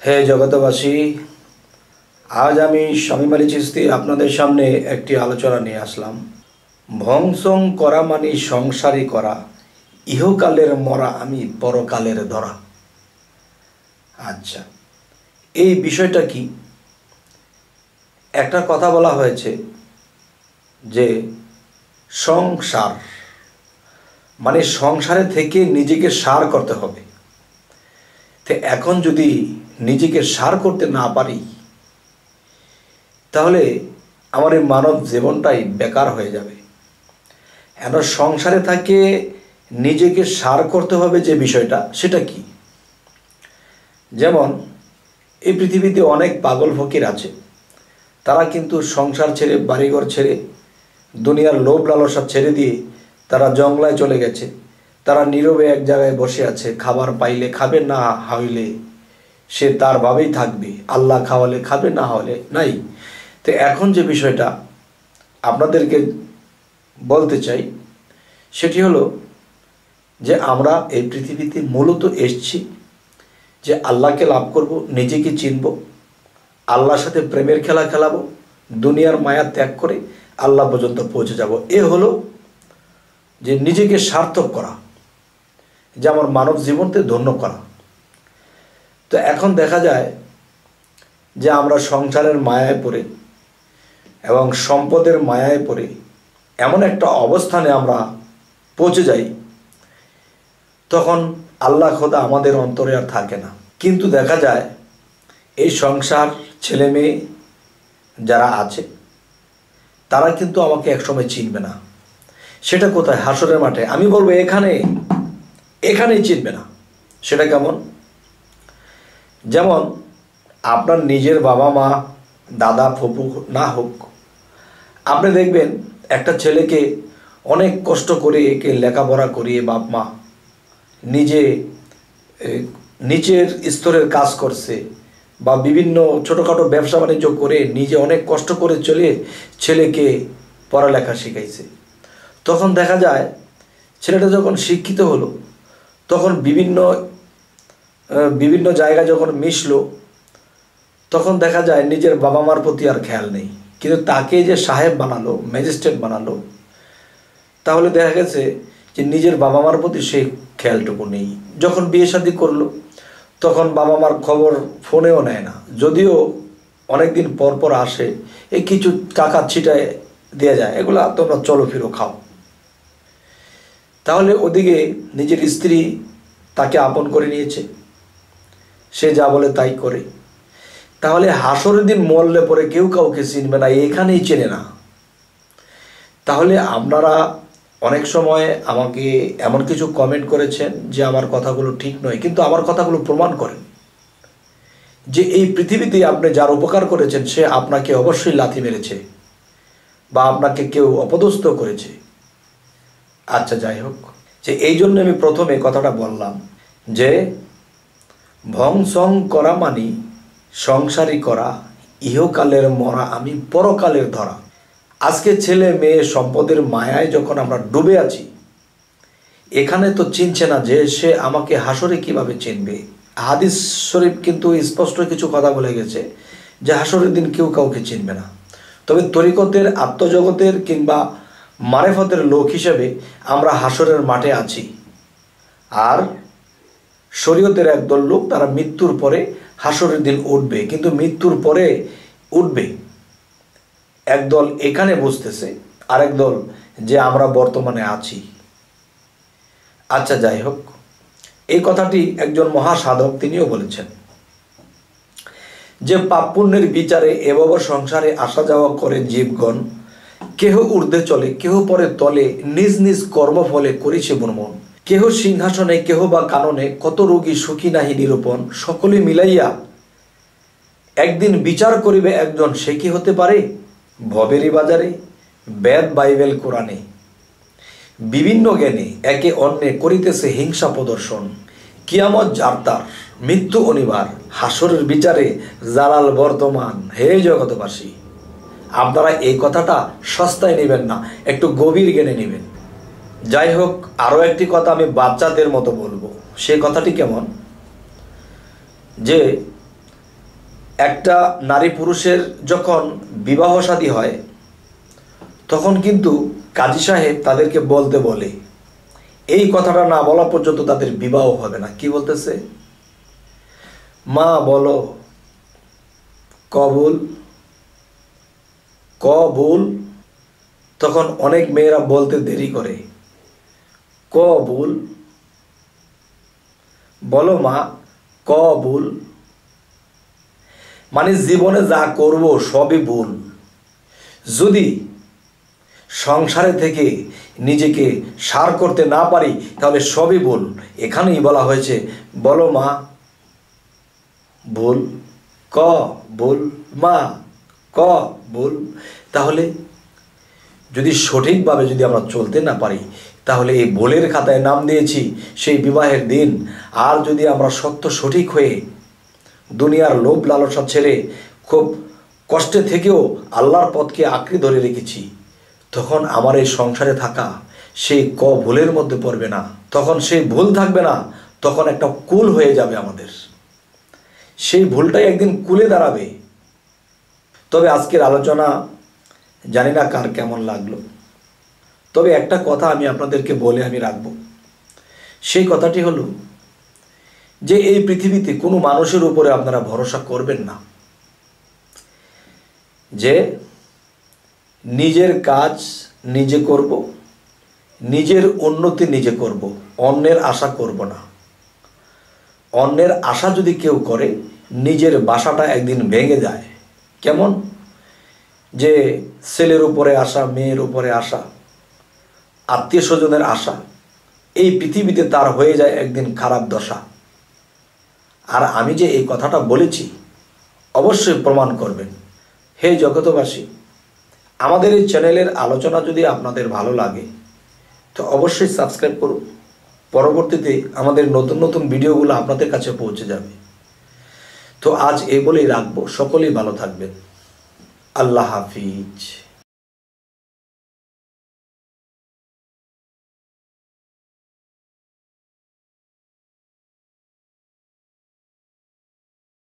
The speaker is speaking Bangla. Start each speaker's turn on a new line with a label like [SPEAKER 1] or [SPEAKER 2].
[SPEAKER 1] হে জগতবাসী, আজ আমি শামীম আলী চিশতি আপনাদের সামনে একটি আলোচনা নিয়ে আসলাম। ভংসং করা মানে সংসারী করা, ইহকালের মরা আমি পরকালের ধরা। আচ্ছা, এই বিষয়টা কি? একটা কথা বলা হয়েছে যে সংসার মানে সংসারে থেকে নিজেকে সার করতে হবে। তো এখন যদি নিজেকে সার করতে না পারি তাহলে আমার এই মানব জীবনটাই বেকার হয়ে যাবে। এখন সংসারে থাকে নিজেকে সার করতে হবে যে বিষয়টা, সেটা কি? যেমন এই পৃথিবীতে অনেক পাগল ফকির আছে, তারা কিন্তু সংসার ছেড়ে, বাড়িঘর ছেড়ে, দুনিয়ার লোভ লালসা ছেড়ে দিয়ে তারা জঙ্গলায় চলে গেছে। তারা নীরবে এক জায়গায় বসে আছে, খাবার পাইলে খাবে, না হইলে সে তার ভাবেই থাকবে। আল্লাহ খাওয়ালে খাবে, না হলে নাই। তো এখন যে বিষয়টা আপনাদেরকে বলতে চাই সেটি হলো যে আমরা এই পৃথিবীতে মূলত এসেছি যে আল্লাহকে লাভ করব, নিজেকে চিনব, আল্লাহর সাথে প্রেমের খেলা খেলাবো, দুনিয়ার মায়া ত্যাগ করে আল্লাহ পর্যন্ত পৌঁছে যাব। এ হলো যে নিজেকে সার্থক করা, যে আমার মানব জীবনকে ধন্য করা। তো এখন দেখা যায় যে আমরা সংসারের মায়ায় পড়ে এবং সম্পদের মায়ায় পড়ে এমন একটা অবস্থানে আমরা পৌঁছে যাই, তখন আল্লাহ খোদা আমাদের অন্তরে আর থাকে না। কিন্তু দেখা যায় এই সংসার, ছেলে মেয়ে যারা আছে তারা কিন্তু আমাকে একসময় চিনবে না। সেটা কোথায়? হাসরের মাঠে। আমি বলবো এখানেই চিনবে না। সেটা কেমন? যেমন আপনার নিজের বাবা মা, দাদা ফুপু না হোক, আপনি দেখবেন একটা ছেলেকে অনেক কষ্ট করে একে লেখাপড়া করিয়ে বাপ মা নিজে নিচের স্তরের কাজ করছে বা বিভিন্ন ছোটোখাটো ব্যবসা বাণিজ্য করে নিজে অনেক কষ্ট করে ছেলেকে পড়ালেখা শিখাইছে। তখন দেখা যায় ছেলেটা যখন শিক্ষিত হলো, তখন বিভিন্ন জায়গায় যখন মিশলো, তখন দেখা যায় নিজের বাবা মার প্রতি আর খেয়াল নেই। কিন্তু তাকে যে সাহেব বানালো, ম্যাজিস্ট্রেট বানালো, তাহলে দেখা গেছে যে নিজের বাবা মার প্রতি সেই খেয়ালটুকু নেই। যখন বিয়ে শাদী করলো, তখন বাবা মার খবর ফোনেও নেয় না, যদিও অনেকদিন পর পর আসে, এই কিছু টাকা ছিটায় দেওয়া যায়, এগুলা তোমরা চলো ফিরো খাও। তাহলে ওদিকে নিজের স্ত্রী তাকে আপন করে নিয়েছে, সে যা বলে তাই করে। তাহলে হাসরের দিন মরলে পরে কেউ কাউকে চিনবে না, এখানেই চেনে না। তাহলে আপনারা অনেক সময় আমাকে এমন কিছু কমেন্ট করেছেন যে আমার কথাগুলো ঠিক নয়, কিন্তু আমার কথাগুলো প্রমাণ করেন যে এই পৃথিবীতে আপনি যার উপকার করেছেন সে আপনাকে অবশ্যই লাথি মেরেছে বা আপনাকে কেউ অপদস্থ করেছে। আচ্ছা, যাই হোক, যে এই জন্য আমি প্রথমে কথাটা বললাম যে ভংসং করা মানি সংসারী করা, ইহকালের মরা আমি পরকালের ধরা। আজকে ছেলে মেয়ে সম্পদের মায়ায় যখন আমরা ডুবে আছি, এখানে তো চিনছে না যে সে আমাকে হাসরে কিভাবে চিনবে। হাদিস শরীফ কিন্তু স্পষ্ট কিছু কথা বলে গেছে যে হাসরের দিন কেউ কাউকে চিনবে না। তবে তরিকতের, আত্মজগতের কিংবা মারেফতের লোক হিসেবে আমরা হাসরের মাঠে আছি। আর শরীয়তের একদল লোক তারা মৃত্যুর পরে হাসরের দিন উঠবে, কিন্তু মৃত্যুর পরে উঠবে একদল এখানে বুঝতেছে, আরেক দল যে আমরা বর্তমানে আছি। আচ্ছা, যাই হোক, এই কথাটি একজন মহাসাধক তিনিও বলেছেন যে পাপ পুণ্যের বিচারে এভাবে সংসারে আসা যাওয়া করে জীবগণ, কেহ ঊর্ধ্বে চলে, কেহ পরে তলে, নিজ নিজ কর্মফলে করিছে বর্মণ। কেহ সিংহাসনে, কেহ বা কাননে, কত রোগী সুখী নাহি নিরূপণ। সকলে মিলাইয়া একদিন বিচার করিবে একজন, সে কি হতে পারে? ভবেরই বাজারে বেদ বাইবেল কোরআনে বিভিন্ন জ্ঞানে একে অন্যে করিতেছে হিংসা প্রদর্শন। কিয়ামত যার তার, মৃত্যু অনিবার, হাসরের বিচারে জালাল বর্তমান। হে জগতবাসী, আপনারা এই কথাটা সস্তায় নেবেন না, একটু গভীর জ্ঞানে নেবেন। যাই হোক, আরও একটি কথা আমি বাচ্চাদের মতো বলবো। সে কথাটি কেমন? যে একটা নারী পুরুষের যখন বিবাহ শাদী হয় তখন কিন্তু কাজী সাহেব তাদেরকে বলতে বলে, এই কথাটা না বলা পর্যন্ত তাদের বিবাহ হবে না। কি বলতেছে? মা বলো কবুল কবুল। তখন অনেক মেয়েরা বলতে দেরি করে, কবুল। বলো মা কবুল। মানে জীবনে যা করব সবই ভুল। যদি সংসারে থেকে নিজেকে সার করতে না পারি তাহলে সবই ভুল। এখানেই বলা হয়েছে বলো মা ভুল, ক ভুল, মা ক ভুল। তাহলে যদি সঠিকভাবে যদি আমরা চলতে না পারি তাহলে এই ভুলের খাতায় নাম দিয়েছি সেই বিবাহের দিন। আর যদি আমরা সত্য সঠিক হয়ে দুনিয়ার লোভ লালসা ছেড়ে খুব কষ্টে থেকেও আল্লাহর পথকে আঁকড়ে ধরে রেখেছি, তখন আমার এই সংসারে থাকা সেই ক ভুলের মধ্যে পড়বে না, তখন সেই ভুল থাকবে না, তখন একটা কুল হয়ে যাবে আমাদের। সেই ভুলটাই একদিন কুলে দাঁড়াবে। তবে আজকের আলোচনা জানি না কার কেমন লাগলো, তবে একটা কথা আমি আপনাদেরকে বলে আমি রাখব। সেই কথাটি হলো যে এই পৃথিবীতে কোনো মানুষের উপরে আপনারা ভরসা করবেন না। যে নিজের কাজ নিজে করব, নিজের উন্নতি নিজে করব, অন্যের আশা করব না। অন্যের আশা যদি কেউ করে নিজের বাসাটা একদিন ভেঙে যায়। কেমন? যে ছেলের উপরে আশা, মেয়ের উপরে আশা, আত্মীয় স্বজনের আশা, এই পৃথিবীতে তার হয়ে যায় একদিন খারাপ দশা। আর আমি যে এই কথাটা বলেছি অবশ্যই প্রমাণ করবেন। হে জগতবাসী, আমাদের এই চ্যানেলের আলোচনা যদি আপনাদের ভালো লাগে তো অবশ্যই সাবস্ক্রাইব করুন। পরবর্তীতে আমাদের নতুন নতুন ভিডিওগুলো আপনাদের কাছে পৌঁছে যাবে। তো আজ এই বলেই রাখবো। সকলেই ভালো থাকবেন। আল্লাহ হাফিজ।